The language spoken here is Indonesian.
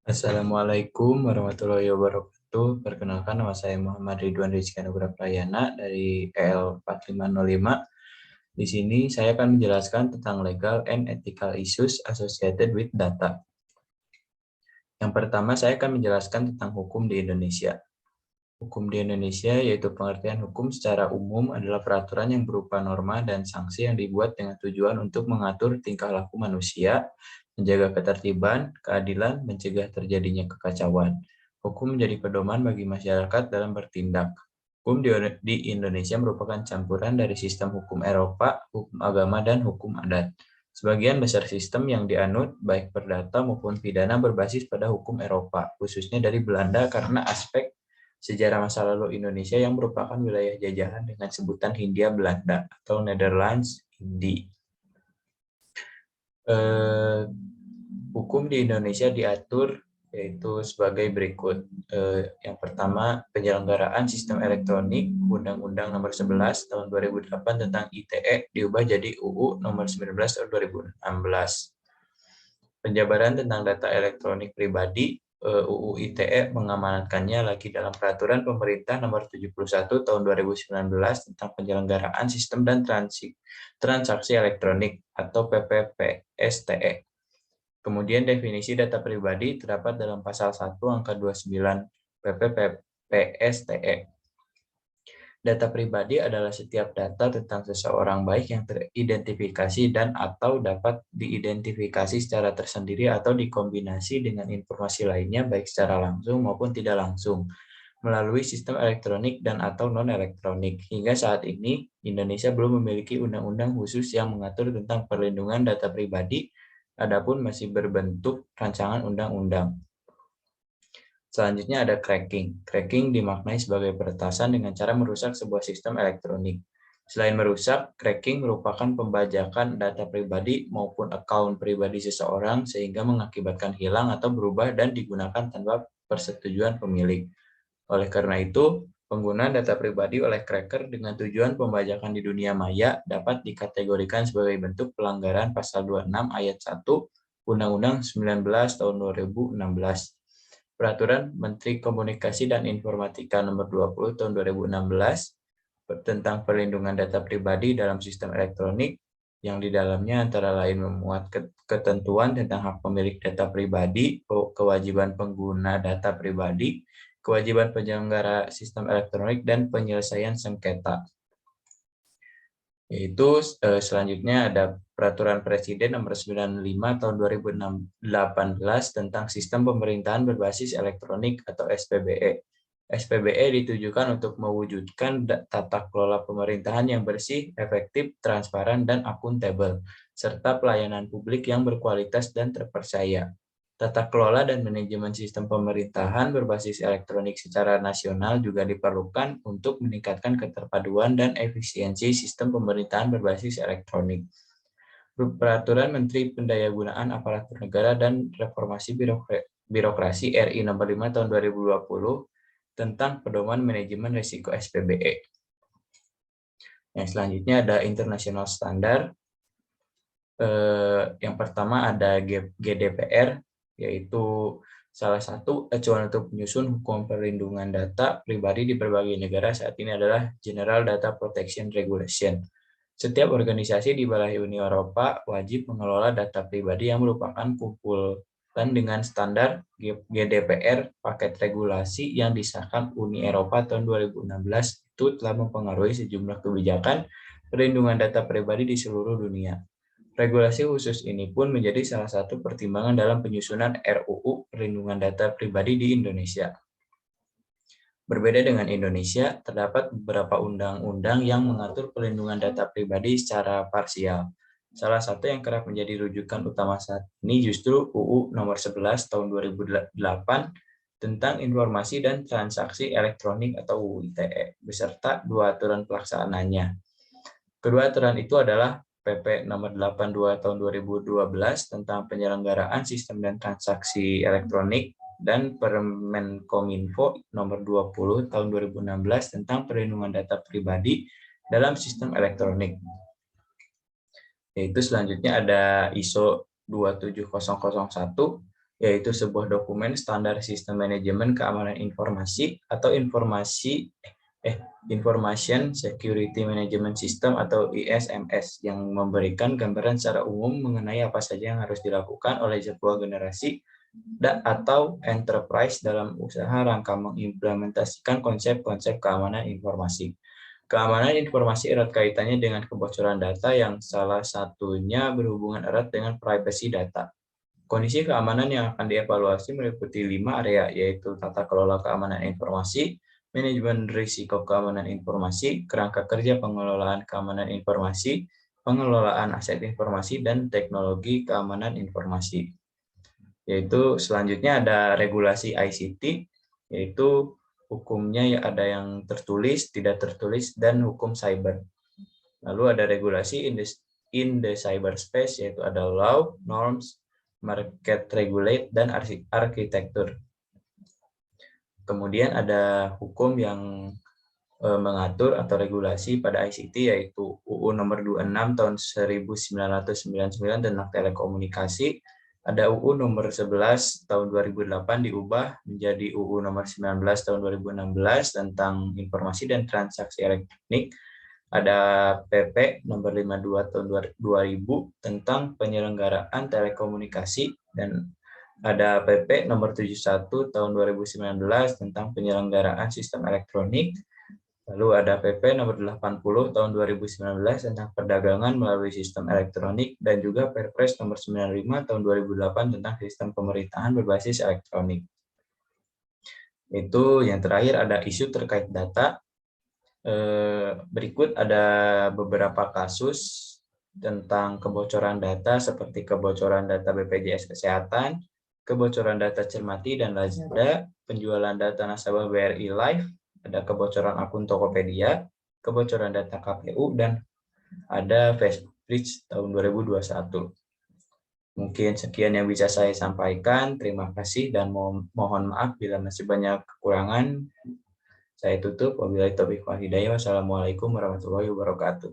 Assalamualaikum warahmatullahi wabarakatuh. Perkenalkan, nama saya Muhammad Ridwan Rizky Anugrah Prayana dari EL 4505. Di sini saya akan menjelaskan tentang legal and ethical issues associated with data. Yang pertama, saya akan menjelaskan tentang hukum di Indonesia. Hukum di Indonesia yaitu pengertian hukum secara umum adalah peraturan yang berupa norma dan sanksi yang dibuat dengan tujuan untuk mengatur tingkah laku manusia, menjaga ketertiban, keadilan, mencegah terjadinya kekacauan. Hukum menjadi pedoman bagi masyarakat dalam bertindak. Hukum di Indonesia merupakan campuran dari sistem hukum Eropa, hukum agama, dan hukum adat. Sebagian besar sistem yang dianut, baik perdata maupun pidana, berbasis pada hukum Eropa, khususnya dari Belanda karena aspek sejarah masa lalu Indonesia yang merupakan wilayah jajahan dengan sebutan Hindia Belanda atau Netherlands Indie. Hukum di Indonesia diatur yaitu sebagai berikut. Yang pertama, penyelenggaraan sistem elektronik, Undang-Undang Nomor 11 Tahun 2008 tentang ITE diubah jadi UU Nomor 19 Tahun 2016. Penjabaran tentang data elektronik pribadi, UU ITE mengamanatkannya lagi dalam Peraturan Pemerintah Nomor 71 Tahun 2019 tentang penyelenggaraan sistem dan transaksi elektronik atau PPPSTE. Kemudian definisi data pribadi terdapat dalam pasal 1 angka 29 PPPSTE. Data pribadi adalah setiap data tentang seseorang baik yang teridentifikasi dan atau dapat diidentifikasi secara tersendiri atau dikombinasi dengan informasi lainnya baik secara langsung maupun tidak langsung melalui sistem elektronik dan atau non-elektronik. Hingga saat ini, Indonesia belum memiliki undang-undang khusus yang mengatur tentang perlindungan data pribadi, adapun masih berbentuk rancangan undang-undang. Selanjutnya ada cracking. Cracking dimaknai sebagai peretasan dengan cara merusak sebuah sistem elektronik. Selain merusak, cracking merupakan pembajakan data pribadi maupun akun pribadi seseorang sehingga mengakibatkan hilang atau berubah dan digunakan tanpa persetujuan pemilik. Oleh karena itu, penggunaan data pribadi oleh cracker dengan tujuan pembajakan di dunia maya dapat dikategorikan sebagai bentuk pelanggaran pasal 26 ayat 1 Undang-Undang 19 tahun 2016. Peraturan Menteri Komunikasi dan Informatika Nomor 20 Tahun 2016 tentang perlindungan data pribadi dalam sistem elektronik yang di dalamnya antara lain memuat ketentuan tentang hak pemilik data pribadi, kewajiban pengguna data pribadi, kewajiban penyelenggara sistem elektronik, dan penyelesaian sengketa. Yaitu selanjutnya ada Peraturan Presiden Nomor 95 Tahun 2018 tentang Sistem Pemerintahan Berbasis Elektronik atau SPBE. SPBE ditujukan untuk mewujudkan tata kelola pemerintahan yang bersih, efektif, transparan, dan akuntabel, serta pelayanan publik yang berkualitas dan terpercaya. Tata kelola dan manajemen sistem pemerintahan berbasis elektronik secara nasional juga diperlukan untuk meningkatkan keterpaduan dan efisiensi sistem pemerintahan berbasis elektronik. Peraturan Menteri Pendayagunaan Aparatur Negara dan Reformasi Birokrasi RI Nomor 5 Tahun 2020 tentang pedoman manajemen risiko SPBE. Yang selanjutnya ada international standard. Yang pertama ada GDPR, yaitu salah satu acuan untuk menyusun hukum perlindungan data pribadi di berbagai negara saat ini adalah General Data Protection Regulation. Setiap organisasi di wilayah Uni Eropa wajib mengelola data pribadi yang merupakan kumpulan dengan standar GDPR. Paket regulasi yang disahkan Uni Eropa tahun 2016 itu telah mempengaruhi sejumlah kebijakan perlindungan data pribadi di seluruh dunia. Regulasi khusus ini pun menjadi salah satu pertimbangan dalam penyusunan RUU Perlindungan Data Pribadi di Indonesia. Berbeda dengan Indonesia, terdapat beberapa undang-undang yang mengatur perlindungan data pribadi secara parsial. Salah satu yang kerap menjadi rujukan utama saat ini justru UU Nomor 11 Tahun 2008 tentang Informasi dan Transaksi Elektronik atau UU ITE, beserta dua aturan pelaksanaannya. Kedua aturan itu adalah PP Nomor 82 Tahun 2012 tentang penyelenggaraan sistem dan transaksi elektronik dan Permenkominfo Nomor 20 Tahun 2016 tentang perlindungan data pribadi dalam sistem elektronik. Yaitu selanjutnya ada ISO 27001 yaitu sebuah dokumen standar sistem manajemen keamanan informasi atau Information Security Management System atau ISMS yang memberikan gambaran secara umum mengenai apa saja yang harus dilakukan oleh sebuah generasi atau enterprise dalam usaha rangka mengimplementasikan konsep-konsep keamanan informasi. Keamanan informasi erat kaitannya dengan kebocoran data yang salah satunya berhubungan erat dengan privacy data. Kondisi keamanan yang akan dievaluasi meliputi 5 area, yaitu tata kelola keamanan informasi, manajemen risiko keamanan informasi, kerangka kerja pengelolaan keamanan informasi, pengelolaan aset informasi, dan teknologi keamanan informasi. Yaitu selanjutnya ada regulasi ICT, yaitu hukumnya ada yang tertulis, tidak tertulis, dan hukum cyber. Lalu ada regulasi in the cyberspace, yaitu ada law, norms, market regulate, dan arsitektur. Kemudian ada hukum yang mengatur atau regulasi pada ICT, yaitu UU nomor 26 tahun 1999 tentang telekomunikasi. Ada UU nomor 11 tahun 2008 diubah menjadi UU nomor 19 tahun 2016 tentang informasi dan transaksi elektronik. Ada PP nomor 52 tahun 2000 tentang penyelenggaraan telekomunikasi, dan ada PP nomor 71 tahun 2019 tentang penyelenggaraan sistem elektronik. Lalu ada PP nomor 80 tahun 2019 tentang perdagangan melalui sistem elektronik, dan juga Perpres nomor 95 tahun 2008 tentang sistem pemerintahan berbasis elektronik. Itu yang terakhir ada isu terkait data. Berikut ada beberapa kasus tentang kebocoran data seperti kebocoran data BPJS Kesehatan, kebocoran data Cermati dan Lazada, penjualan data nasabah BRI Life, ada kebocoran akun Tokopedia, kebocoran data KPU, dan ada Facebook Breach tahun 2021. Mungkin sekian yang bisa saya sampaikan. Terima kasih dan mohon maaf bila masih banyak kekurangan. Saya tutup. Wabillahi taufiq wal hidayah. Wassalamualaikum warahmatullahi wabarakatuh.